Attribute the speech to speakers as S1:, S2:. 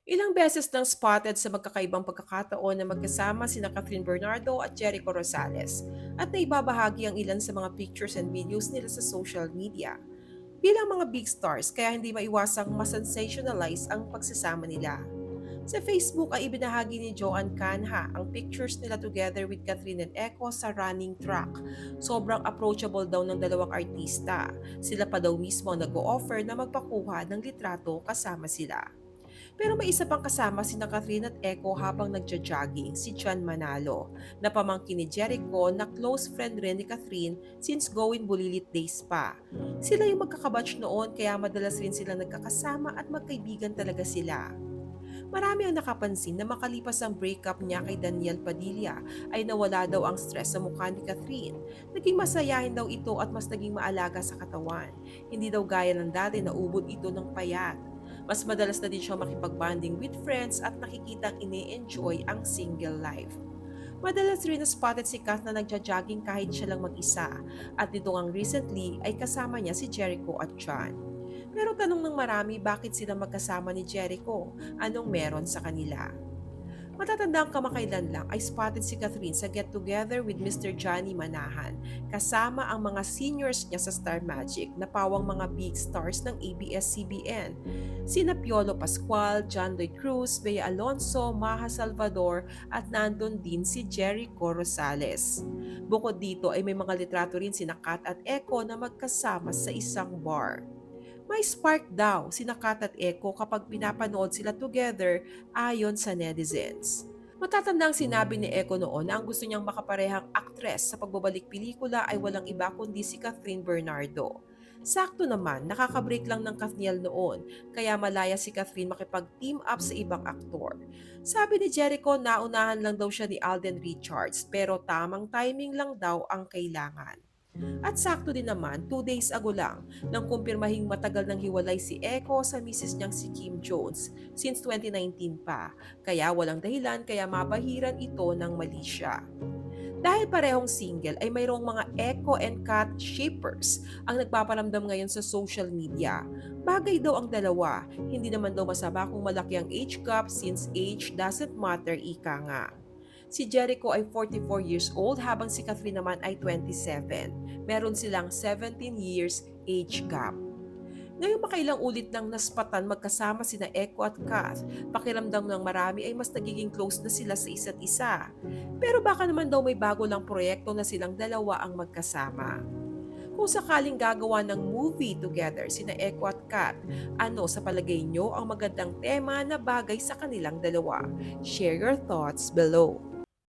S1: Ilang beses nang spotted sa magkakaibang pagkakataon na magkasama sina Catherine Bernardo at Jericho Rosales at naibabahagi ang ilan sa mga pictures and videos nila sa social media. Bilang mga big stars, kaya hindi maiwasang masensationalize ang pagsasama nila. Sa Facebook ay ibinahagi ni Joanne Canha ang pictures nila together with Catherine and Echo sa running track. Sobrang approachable daw ng dalawang artista. Sila pa daw mismo ang nag-o-offer na magpakuha ng litrato kasama sila. Pero may isa pang kasama sina Catherine at Echo habang nagja-jogging, si John Manalo, na pamangkin ni Jericho na close friend rin ni Catherine since going Bulilit days pa. Sila yung magkakabatch noon kaya madalas rin sila nagkakasama at magkaibigan talaga sila. Marami ang nakapansin na makalipas ang breakup niya kay Daniel Padilla ay nawala daw ang stress sa mukha ni Catherine. Naging masayahin daw ito at mas naging maalaga sa katawan. Hindi daw gaya ng dati na ubod ito ng payat. Mas madalas na din siya makipag-bonding with friends at nakikitang ini-enjoy ang single life. Madalas rin na spotted si Kath na nagja-jogging kahit siya lang mag-isa at nito ngang recently ay kasama niya si Jericho at John. Pero tanong ng marami bakit sila magkasama ni Jericho? Anong meron sa kanila? Matatandang kamakailan lang ay spotted si Catherine sa get-together with Mr. Johnny Manahan kasama ang mga seniors niya sa Star Magic na pawang mga big stars ng ABS-CBN. Sina Piolo Pascual, John Lloyd Cruz, Bea Alonso, Maha Salvador at nandun din si Jericho Rosales. Bukod dito ay may mga litrato rin sina Kat at Echo na magkasama sa isang bar. May spark daw sina Kat at Echo kapag pinapanood sila together ayon sa netizens. Matatandang sinabi ni Echo noon na ang gusto niyang makaparehang aktres sa pagbabalik pelikula ay walang iba kundi si Catherine Bernardo. Sakto naman, nakaka-break lang ng Kathniel noon, kaya malaya si Catherine makipag-team up sa ibang aktor. Sabi ni Jericho, naunahan lang daw siya ni Alden Richards, pero tamang timing lang daw ang kailangan. At sakto din naman, 2 days ago lang, nang kumpirmahing matagal nang hiwalay si Echo sa misis niyang si Kim Jones since 2019 pa, kaya walang dahilan kaya mabahiran ito ng mali siya. Dahil parehong single ay mayroong mga Echo and Cat shippers ang nagpaparamdam ngayon sa social media. Bagay daw ang dalawa, hindi naman daw masama kung malaki ang age gap since age doesn't matter ika nga. Si Jericho ay 44 years old habang si Catherine naman ay 27. Meron silang 17 years age gap. Ngayong makailang ulit nang naspatan magkasama sina Echo at Kath, pakiramdam ng marami ay mas nagiging close na sila sa isa't isa. Pero baka naman daw may bago lang proyekto na silang dalawa ang magkasama. Kung sakaling gagawa ng movie together sina Echo at Kat, ano sa palagay nyo ang magandang tema na bagay sa kanilang dalawa? Share your thoughts below.